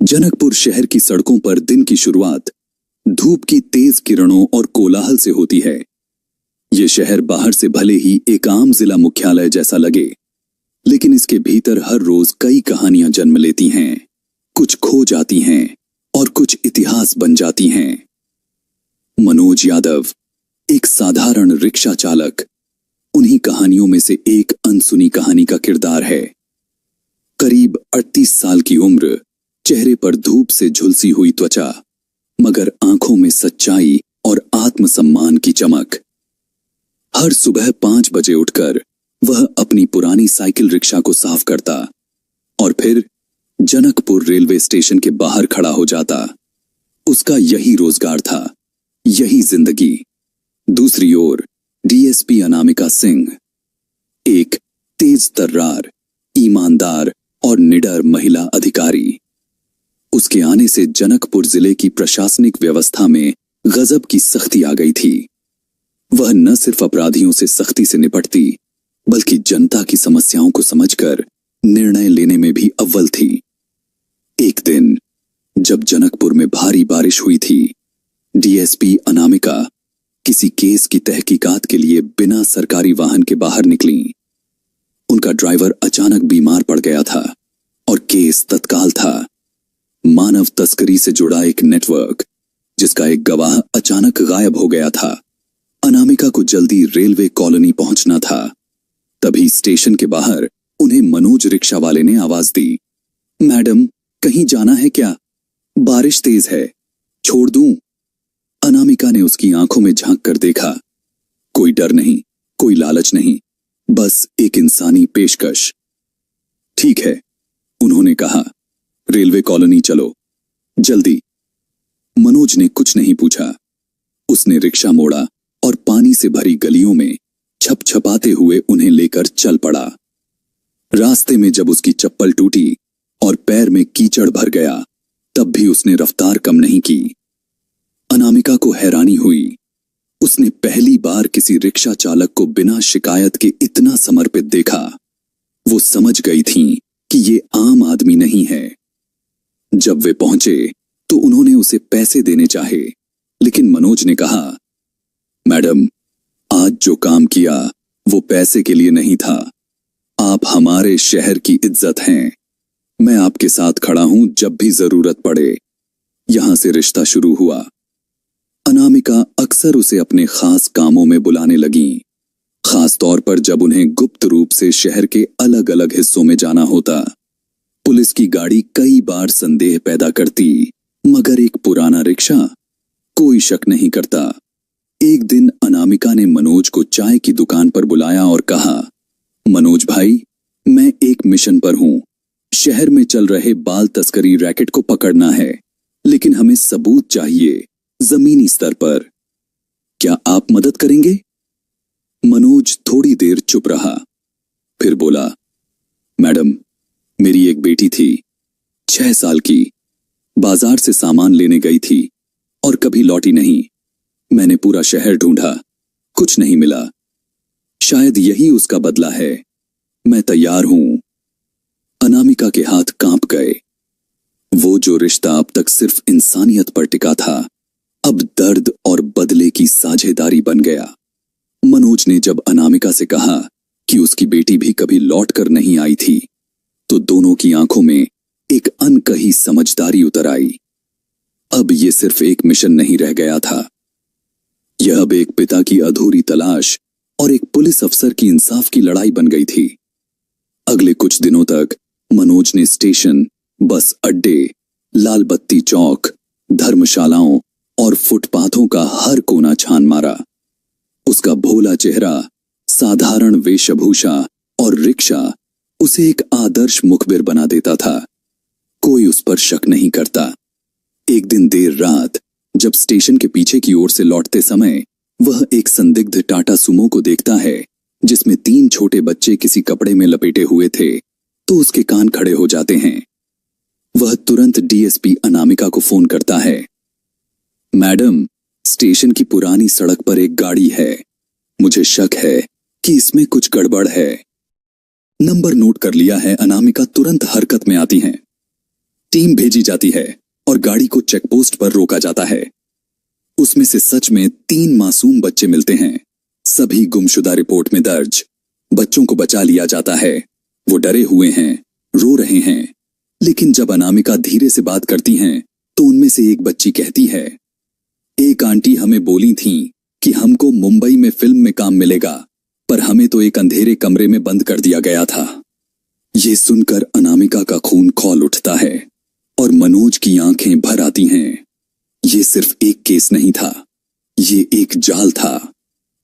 जनकपुर शहर की सड़कों पर दिन की शुरुआत धूप की तेज किरणों और कोलाहल से होती है। ये शहर बाहर से भले ही एक आम जिला मुख्यालय जैसा लगे, लेकिन इसके भीतर हर रोज कई कहानियां जन्म लेती हैं, कुछ खो जाती हैं और कुछ इतिहास बन जाती हैं। मनोज यादव, एक साधारण रिक्शा चालक, उन्हीं कहानियों में से एक अनसुनी कहानी का किरदार है। करीब 38 साल की उम्र, चेहरे पर धूप से झुलसी हुई त्वचा, मगर आंखों में सच्चाई और आत्मसम्मान की चमक। हर सुबह 5 बजे उठकर वह अपनी पुरानी साइकिल रिक्शा को साफ करता और फिर जनकपुर रेलवे स्टेशन के बाहर खड़ा हो जाता। उसका यही रोजगार था, यही जिंदगी। दूसरी ओर डीएसपी अनामिका सिंह, एक तेज तर्रार, ईमानदार और निडर महिला अधिकारी। उसके आने से जनकपुर जिले की प्रशासनिक व्यवस्था में गजब की सख्ती आ गई थी। वह न सिर्फ अपराधियों से सख्ती से निपटती, बल्कि जनता की समस्याओं को समझकर निर्णय लेने में भी अव्वल थी। एक दिन जब जनकपुर में भारी बारिश हुई थी, डीएसपी अनामिका किसी केस की तहकीकात के लिए बिना सरकारी वाहन के बाहर निकली। उनका ड्राइवर अचानक बीमार पड़ गया था और केस तत्काल था। मानव तस्करी से जुड़ा एक नेटवर्क, जिसका एक गवाह अचानक गायब हो गया था। अनामिका को जल्दी रेलवे कॉलोनी पहुंचना था। तभी स्टेशन के बाहर उन्हें मनोज रिक्शा वाले ने आवाज दी, मैडम, कहीं जाना है क्या? बारिश तेज है, छोड़ दूं? अनामिका ने उसकी आंखों में झांक कर देखा। कोई डर नहीं, कोई लालच नहीं, बस एक इंसानी पेशकश। ठीक है, उन्होंने कहा, रेलवे कॉलोनी चलो, जल्दी। मनोज ने कुछ नहीं पूछा। उसने रिक्शा मोड़ा और पानी से भरी गलियों में छप छपाते हुए उन्हें लेकर चल पड़ा। रास्ते में जब उसकी चप्पल टूटी और पैर में कीचड़ भर गया, तब भी उसने रफ्तार कम नहीं की। अनामिका को हैरानी हुई। उसने पहली बार किसी रिक्शा चालक को बिना शिकायत के इतना समर्पित देखा। वो समझ गई थीं कि ये आम आदमी नहीं है। जब वे पहुंचे तो उन्होंने उसे पैसे देने चाहे, लेकिन मनोज ने कहा, मैडम, आज जो काम किया वो पैसे के लिए नहीं था। आप हमारे शहर की इज्जत हैं। मैं आपके साथ खड़ा हूं जब भी जरूरत पड़े। यहां से रिश्ता शुरू हुआ। अनामिका अक्सर उसे अपने खास कामों में बुलाने लगीं, खास तौर पर जब उन्हें गुप्त रूप से शहर के अलग अलग हिस्सों में जाना होता। पुलिस की गाड़ी कई बार संदेह पैदा करती, मगर एक पुराना रिक्शा, कोई शक नहीं करता। एक दिन अनामिका ने मनोज को चाय की दुकान पर बुलाया और कहा, मनोज भाई, मैं एक मिशन पर हूं। शहर में चल रहे बाल तस्करी रैकेट को पकड़ना है, लेकिन हमें सबूत चाहिए, जमीनी स्तर पर। क्या आप मदद करेंगे? मनोज थोड़ी देर चुप रहा, फिर बोला, मैडम, मेरी एक बेटी थी, 6 साल की, बाजार से सामान लेने गई थी और कभी लौटी नहीं। मैंने पूरा शहर ढूंढा, कुछ नहीं मिला। शायद यही उसका बदला है। मैं तैयार हूं। अनामिका के हाथ कांप गए। वो जो रिश्ता अब तक सिर्फ इंसानियत पर टिका था, अब दर्द और बदले की साझेदारी बन गया। मनोज ने जब अनामिका से कहा कि उसकी बेटी भी कभी लौट कर नहीं आई थी, तो दोनों की आंखों में एक अनकही समझदारी उतर आई। अब ये सिर्फ एक मिशन नहीं रह गया था। यह अब एक पिता की अधूरी तलाश और एक पुलिस अफसर की इंसाफ की लड़ाई बन गई थी। अगले कुछ दिनों तक मनोज ने स्टेशन, बस अड्डे, लाल बत्ती चौक, धर्मशालाओं और फुटपाथों का हर कोना छान मारा। उसका भोला चेहरा, साधारण वेशभूषा और रिक्शा उसे एक आदर्श मुखबिर बना देता था। कोई उस पर शक नहीं करता। एक दिन देर रात जब स्टेशन के पीछे की ओर से लौटते समय वह एक संदिग्ध टाटा सुमो को देखता है, जिसमें 3 छोटे बच्चे किसी कपड़े में लपेटे हुए थे, तो उसके कान खड़े हो जाते हैं। वह तुरंत डीएसपी अनामिका को फोन करता है, मैडम, स्टेशन की पुरानी सड़क पर एक गाड़ी है। मुझे शक है कि इसमें कुछ गड़बड़ है। नंबर नोट कर लिया है। अनामिका तुरंत हरकत में आती हैं। टीम भेजी जाती है और गाड़ी को चेकपोस्ट पर रोका जाता है। उसमें से सच में 3 मासूम बच्चे मिलते हैं। सभी गुमशुदा रिपोर्ट में दर्ज। बच्चों को बचा लिया जाता है। वो डरे हुए हैं, रो रहे हैं। लेकिन जब अनामिका धीरे से बात करती हैं तो उनमें से एक बच्ची कहती है, एक आंटी हमें बोली थीं कि हमको मुंबई में फिल्म में काम मिलेगा, पर हमें तो एक अंधेरे कमरे में बंद कर दिया गया था। ये सुनकर अनामिका का खून खौल उठता है और मनोज की आंखें भर आती हैं। ये सिर्फ एक केस नहीं था, ये एक जाल था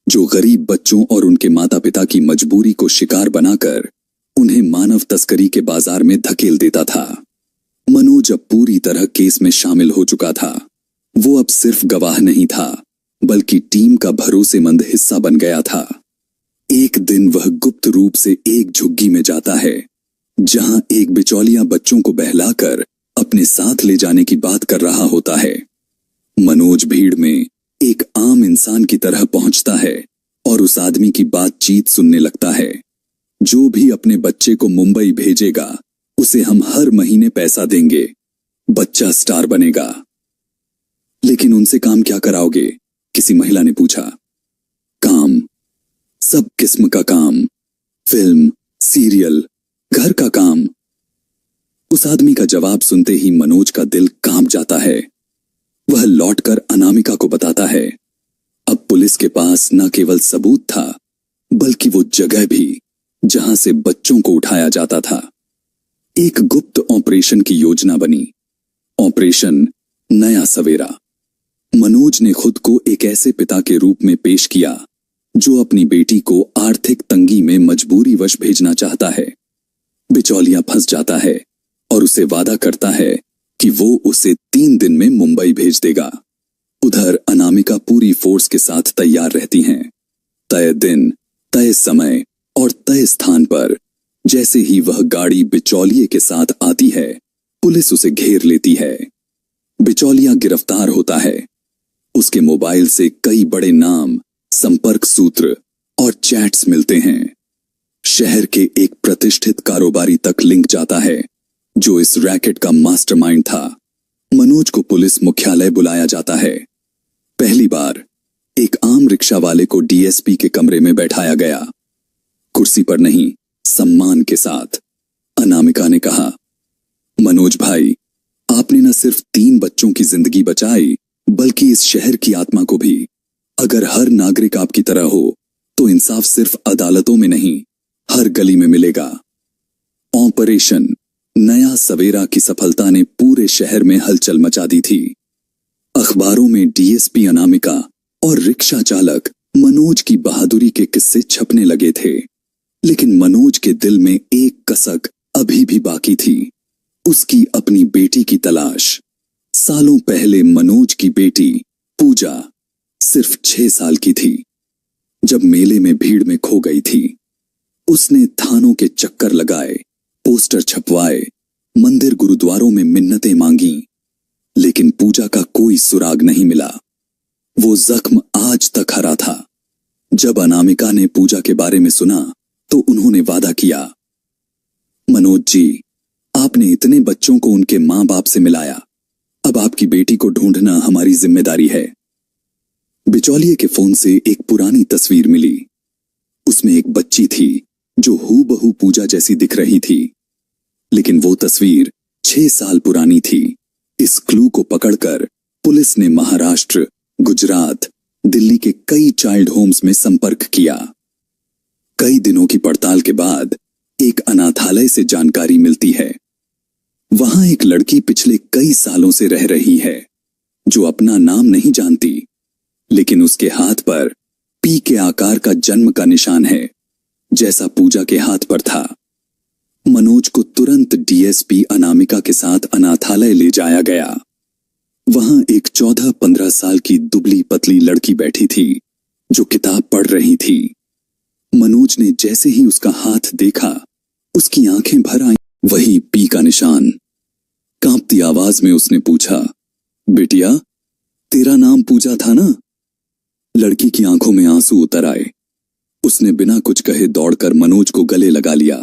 जो गरीब बच्चों और उनके माता पिता की मजबूरी को शिकार बनाकर उन्हें मानव तस्करी के बाजार में धकेल देता था। मनोज अब पूरी तरह केस में शामिल हो चुका था। वो अब सिर्फ गवाह नहीं था, बल्कि टीम का भरोसेमंद हिस्सा बन गया था। एक दिन वह गुप्त रूप से एक झुग्गी में जाता है, जहां एक बिचौलिया बच्चों को बहलाकर अपने साथ ले जाने की बात कर रहा होता है। मनोज भीड़ में एक आम इंसान की तरह पहुंचता है और उस आदमी की बातचीत सुनने लगता है। जो भी अपने बच्चे को मुंबई भेजेगा, उसे हम हर महीने पैसा देंगे। बच्चा स्टार बनेगा। लेकिन उनसे काम क्या कराओगे? किसी महिला ने पूछा। काम, सब किस्म का काम, फिल्म, सीरियल, घर का काम। उस आदमी का जवाब सुनते ही मनोज का दिल कांप जाता है। वह लौटकर अनामिका को बताता है, अब पुलिस के पास न केवल सबूत था, बल्कि वो जगह भी जहां से बच्चों को उठाया जाता था। एक गुप्त ऑपरेशन की योजना बनी। ऑपरेशन नया सवेरा। मनोज ने खुद को एक ऐसे पिता के रूप में पेश किया जो अपनी बेटी को आर्थिक तंगी में मजबूरीवश भेजना चाहता है। बिचौलिया फंस जाता है और उसे वादा करता है कि वो उसे 3 दिन में मुंबई भेज देगा। उधर अनामिका पूरी फोर्स के साथ तैयार रहती हैं। तय दिन, तय समय और तय स्थान पर जैसे ही वह गाड़ी बिचौलिए के साथ आती है, पुलिस उसे घेर लेती है। बिचौलिया गिरफ्तार होता है। उसके मोबाइल से कई बड़े नाम, संपर्क सूत्र और चैट्स मिलते हैं। शहर के एक प्रतिष्ठित कारोबारी तक लिंक जाता है जो इस रैकेट का मास्टरमाइंड था। मनोज को पुलिस मुख्यालय बुलाया जाता है। पहली बार एक आम रिक्शा वाले को डीएसपी के कमरे में बैठाया गया। कुर्सी पर नहीं, सम्मान के साथ। अनामिका ने कहा, मनोज भाई, आपने न सिर्फ 3 बच्चों की जिंदगी बचाई, बल्कि इस शहर की आत्मा को भी। अगर हर नागरिक आपकी तरह हो तो इंसाफ सिर्फ अदालतों में नहीं, हर गली में मिलेगा। ऑपरेशन नया सवेरा की सफलता ने पूरे शहर में हलचल मचा दी थी। अखबारों में डीएसपी अनामिका और रिक्शा चालक मनोज की बहादुरी के किस्से छपने लगे थे। लेकिन मनोज के दिल में एक कसक अभी भी बाकी थी, उसकी अपनी बेटी की तलाश। सालों पहले मनोज की बेटी पूजा सिर्फ 6 साल की थी जब मेले में भीड़ में खो गई थी। उसने थानों के चक्कर लगाए, पोस्टर छपवाए, मंदिर गुरुद्वारों में मिन्नतें मांगी, लेकिन पूजा का कोई सुराग नहीं मिला। वो जख्म आज तक हरा था। जब अनामिका ने पूजा के बारे में सुना तो उन्होंने वादा किया, मनोज जी, आपने इतने बच्चों को उनके मां बाप से मिलाया, अब आपकी बेटी को ढूंढना हमारी जिम्मेदारी है। बिचौलिए के फोन से एक पुरानी तस्वीर मिली। उसमें एक बच्ची थी जो हूबहू पूजा जैसी दिख रही थी, लेकिन वो तस्वीर 6 साल पुरानी थी। इस क्लू को पकड़कर पुलिस ने महाराष्ट्र, गुजरात, दिल्ली के कई चाइल्ड होम्स में संपर्क किया। कई दिनों की पड़ताल के बाद एक अनाथालय से जानकारी मिलती है। वहां एक लड़की पिछले कई सालों से रह रही है जो अपना नाम नहीं जानती, लेकिन उसके हाथ पर पी के आकार का जन्म का निशान है, जैसा पूजा के हाथ पर था। मनोज को तुरंत डीएसपी अनामिका के साथ अनाथालय ले जाया गया। वहां एक 14-15 साल की दुबली पतली लड़की बैठी थी जो किताब पढ़ रही थी। मनोज ने जैसे ही उसका हाथ देखा, उसकी आंखें भर आईं। वही पी का निशान। कांपती आवाज में उसने पूछा, बिटिया, तेरा नाम पूजा था ना? लड़की की आंखों में आंसू उतर आए। उसने बिना कुछ कहे दौड़कर मनोज को गले लगा लिया।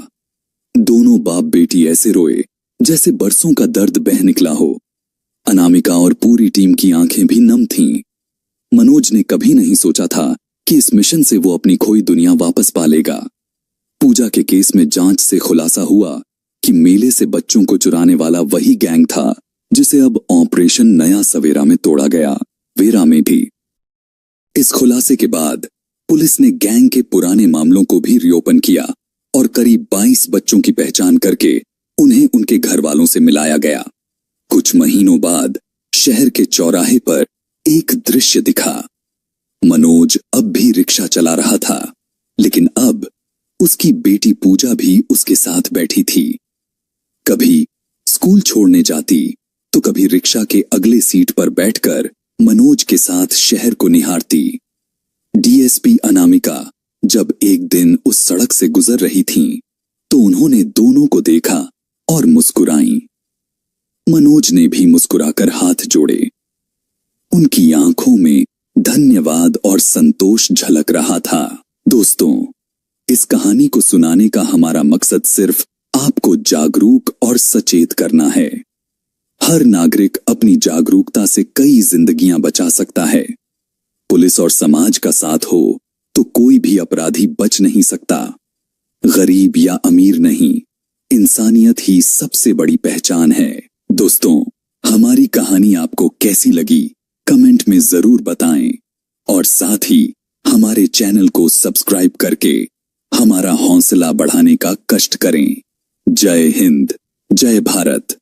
दोनों बाप बेटी ऐसे रोए जैसे बरसों का दर्द बह निकला हो। अनामिका और पूरी टीम की आंखें भी नम थीं। मनोज ने कभी नहीं सोचा था कि इस मिशन से वो अपनी खोई दुनिया वापस पा लेगा। पूजा के केस में जांच से खुलासा हुआ कि मेले से बच्चों को चुराने वाला वही गैंग था जिसे अब ऑपरेशन नया सवेरा में तोड़ा गया, वेरा में भी। इस खुलासे के बाद पुलिस ने गैंग के पुराने मामलों को भी रिओपन किया और करीब 22 बच्चों की पहचान करके उन्हें उनके घर वालों से मिलाया गया। कुछ महीनों बाद शहर के चौराहे पर एक दृश्य दिखा। मनोज अब भी रिक्शा चला रहा था, लेकिन अब उसकी बेटी पूजा भी उसके साथ बैठी थी। कभी स्कूल छोड़ने जाती तो कभी रिक्शा के अगले सीट पर बैठकर मनोज के साथ शहर को निहारती। डीएसपी अनामिका जब एक दिन उस सड़क से गुजर रही थीं, तो उन्होंने दोनों को देखा और मुस्कुराईं। मनोज ने भी मुस्कुराकर हाथ जोड़े। उनकी आंखों में धन्यवाद और संतोष झलक रहा था। दोस्तों, इस कहानी को सुनाने का हमारा मकसद सिर्फ आपको जागरूक और सचेत करना है। हर नागरिक अपनी जागरूकता से कई जिंदगियां बचा सकता है। पुलिस और समाज का साथ हो तो कोई भी अपराधी बच नहीं सकता। गरीब या अमीर नहीं, इंसानियत ही सबसे बड़ी पहचान है। दोस्तों, हमारी कहानी आपको कैसी लगी कमेंट में जरूर बताएं और साथ ही हमारे चैनल को सब्सक्राइब करके हमारा हौसला बढ़ाने का कष्ट करें। जय हिंद, जय भारत।